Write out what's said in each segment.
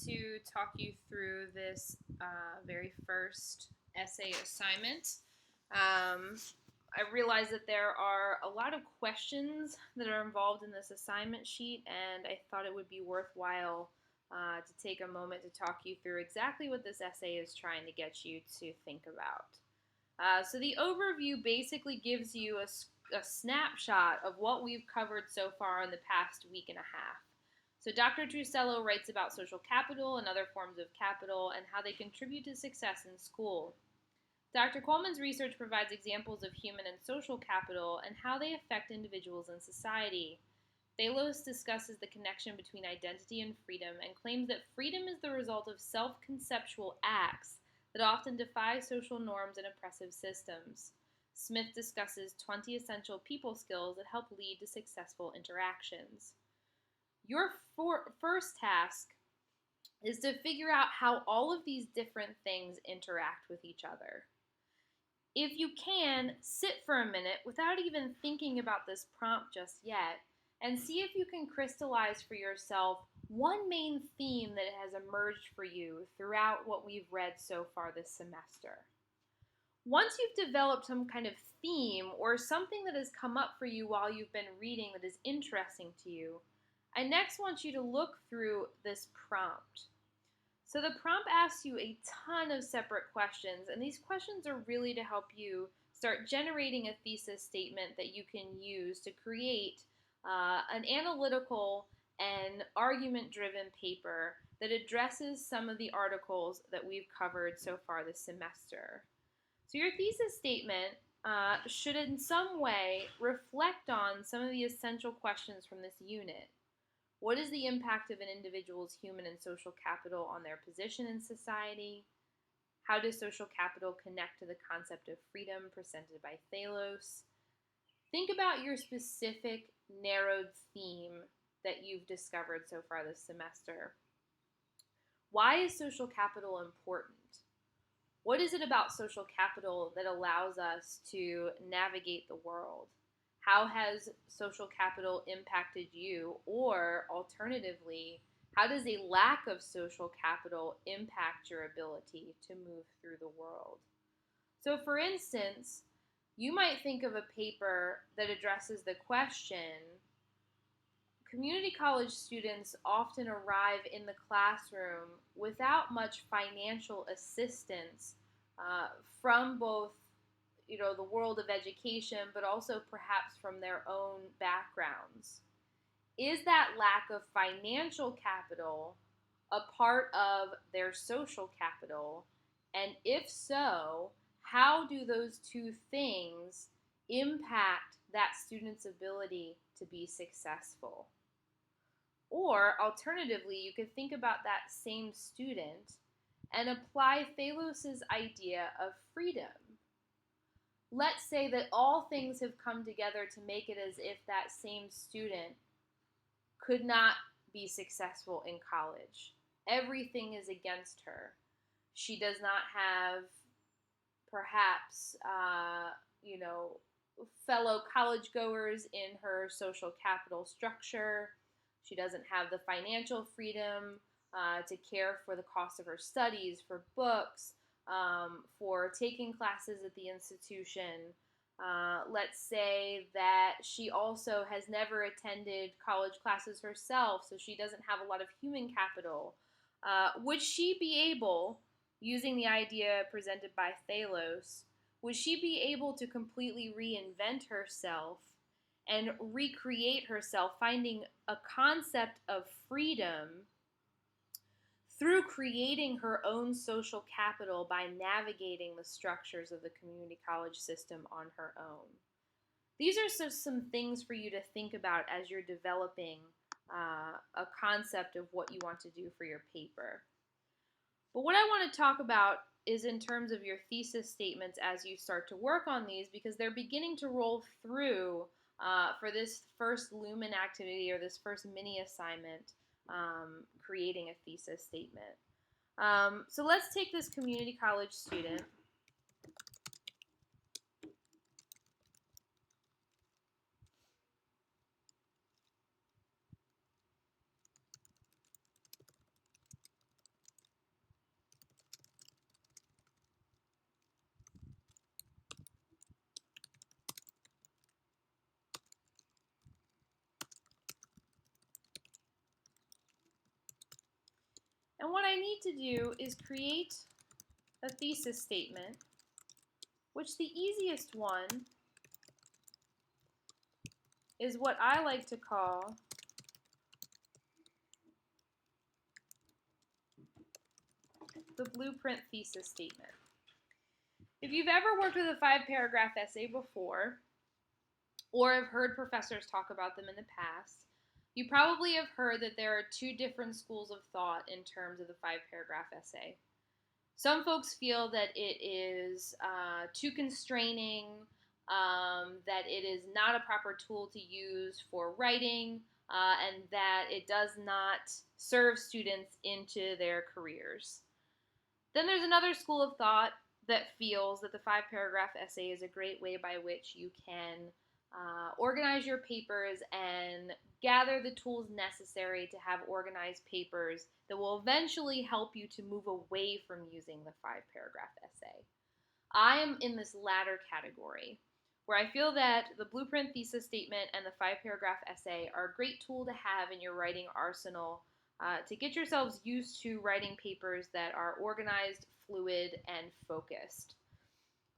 to talk you through this very first essay assignment. I realize that there are a lot of questions that are involved in this assignment sheet, and I thought it would be worthwhile to take a moment to talk you through exactly what this essay is trying to get you to think about. So the overview basically gives you a snapshot of what we've covered so far in the past week and a half. So Dr. Trusello writes about social capital and other forms of capital and how they contribute to success in school. Dr. Coleman's research provides examples of human and social capital and how they affect individuals and society. Thalos discusses the connection between identity and freedom and claims that freedom is the result of self-conceptual acts that often defy social norms and oppressive systems. Smith discusses 20 essential people skills that help lead to successful interactions. Your first task is to figure out how all of these different things interact with each other. If you can, sit for a minute without even thinking about this prompt just yet and see if you can crystallize for yourself one main theme that has emerged for you throughout what we've read so far this semester. Once you've developed some kind of theme or something that has come up for you while you've been reading that is interesting to you, I next want you to look through this prompt. So the prompt asks you a ton of separate questions, and these questions are really to help you start generating a thesis statement that you can use to create an analytical and argument-driven paper that addresses some of the articles that we've covered so far this semester. So your thesis statement should in some way reflect on some of the essential questions from this unit. What is the impact of an individual's human and social capital on their position in society? How does social capital connect to the concept of freedom presented by Thalos? Think about your specific narrowed theme that you've discovered so far this semester. Why is social capital important? What is it about social capital that allows us to navigate the world? How has social capital impacted you? Or alternatively, how does a lack of social capital impact your ability to move through the world? So for instance, you might think of a paper that addresses the question, community college students often arrive in the classroom without much financial assistance from both the world of education, but also perhaps from their own backgrounds. Is that lack of financial capital a part of their social capital? And if so, how do those two things impact that student's ability to be successful? Or alternatively, you could think about that same student and apply Thalos' idea of freedom. Let's say that all things have come together to make it as if that same student could not be successful in college. Everything is against her. She does not have perhaps fellow college goers in her social capital structure. She doesn't have the financial freedom to care for the cost of her studies, for books, for taking classes at the institution. Let's say that she also has never attended college classes herself, so she doesn't have a lot of human capital. Would she be able, using the idea presented by Thalos, would she be able to completely reinvent herself and recreate herself, finding a concept of freedom through creating her own social capital by navigating the structures of the community college system on her own? These are some things for you to think about as you're developing a concept of what you want to do for your paper. But what I want to talk about is in terms of your thesis statements as you start to work on these, because they're beginning to roll through for this first Lumen activity or this first mini assignment, creating a thesis statement. So let's take this community college student. And what I need to do is create a thesis statement, which the easiest one is what I like to call the blueprint thesis statement. If you've ever worked with a 5-paragraph essay before, or have heard professors talk about them in the past, you probably have heard that there are 2 different schools of thought in terms of the 5-paragraph essay. Some folks feel that it is too constraining, that it is not a proper tool to use for writing, and that it does not serve students into their careers. Then there's another school of thought that feels that the 5-paragraph essay is a great way by which you can organize your papers and gather the tools necessary to have organized papers that will eventually help you to move away from using the 5-paragraph essay. I am in this latter category, where I feel that the blueprint thesis statement and the 5-paragraph essay are a great tool to have in your writing arsenal to get yourselves used to writing papers that are organized, fluid, and focused.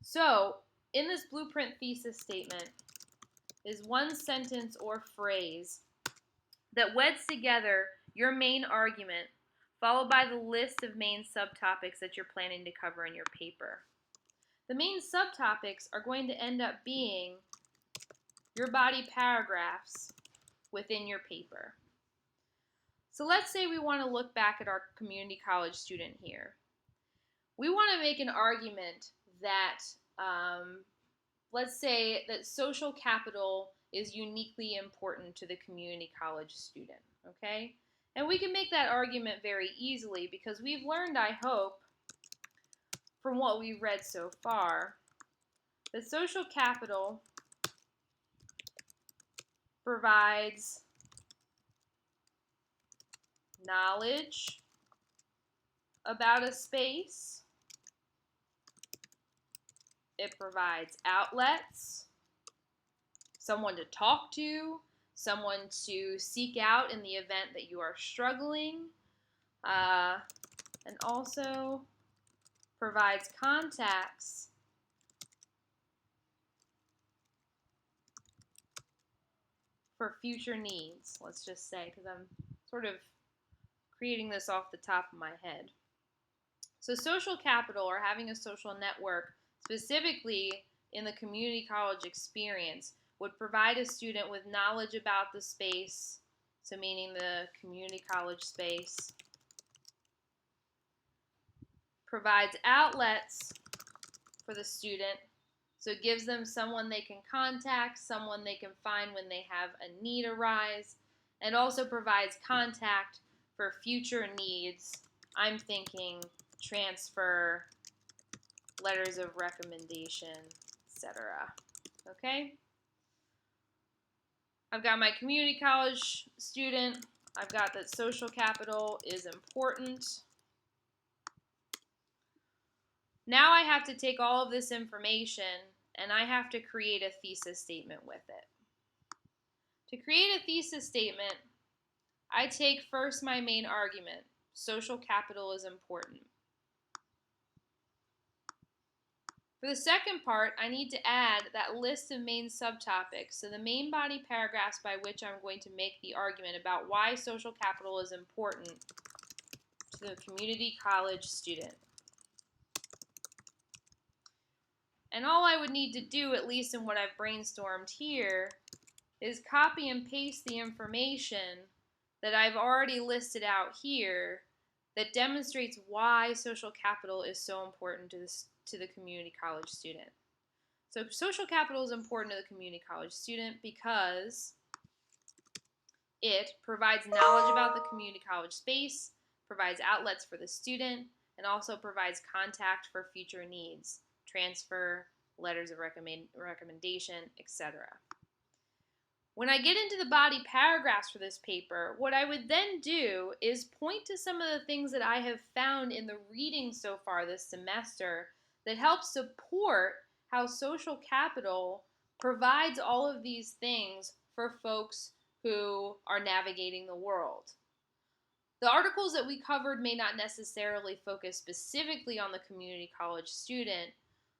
So, in this blueprint thesis statement is one sentence or phrase that weds together your main argument, followed by the list of main subtopics that you're planning to cover in your paper. The main subtopics are going to end up being your body paragraphs within your paper. So let's say we want to look back at our community college student here. We want to make an argument that, let's say that social capital is uniquely important to the community college student, okay? And we can make that argument very easily because we've learned, I hope, from what we've read so far, that social capital provides knowledge about a space. It provides outlets, someone to talk to, someone to seek out in the event that you are struggling, and also provides contacts for future needs, let's just say, because I'm sort of creating this off the top of my head. So social capital, or having a social network, specifically in the community college experience, would provide a student with knowledge about the space, so meaning the community college space, provides outlets for the student, so it gives them someone they can contact, someone they can find when they have a need arise, and also provides contact for future needs. I'm thinking transfer, letters of recommendation, etc. Okay? I've got my community college student. I've got that social capital is important. Now I have to take all of this information and I have to create a thesis statement with it. To create a thesis statement, I take first my main argument. Social capital is important. For the second part, I need to add that list of main subtopics, so the main body paragraphs by which I'm going to make the argument about why social capital is important to the community college student. And all I would need to do, at least in what I've brainstormed here, is copy and paste the information that I've already listed out here that demonstrates why social capital is so important to the community college student. So social capital is important to the community college student because it provides knowledge about the community college space, provides outlets for the student, and also provides contact for future needs, transfer, letters of recommendation, etc. When I get into the body paragraphs for this paper, what I would then do is point to some of the things that I have found in the reading so far this semester that help support how social capital provides all of these things for folks who are navigating the world. The articles that we covered may not necessarily focus specifically on the community college student,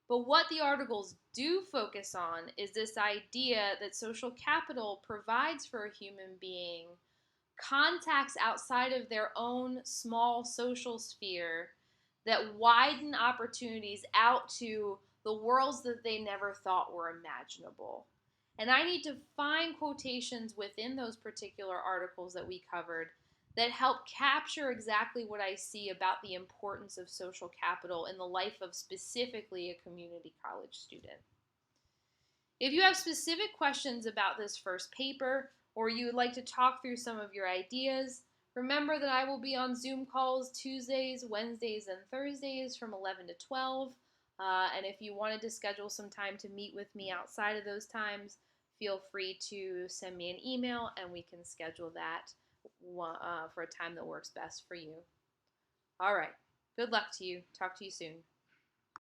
but what the articles do focus on is this idea that social capital provides for a human being contacts outside of their own small social sphere that widen opportunities out to the worlds that they never thought were imaginable. And I need to find quotations within those particular articles that we covered that help capture exactly what I see about the importance of social capital in the life of specifically a community college student. If you have specific questions about this first paper, or you would like to talk through some of your ideas, remember that I will be on Zoom calls Tuesdays, Wednesdays, and Thursdays from 11 to 12. And if you wanted to schedule some time to meet with me outside of those times, feel free to send me an email and we can schedule that for a time that works best for you. All right. Good luck to you. Talk to you soon.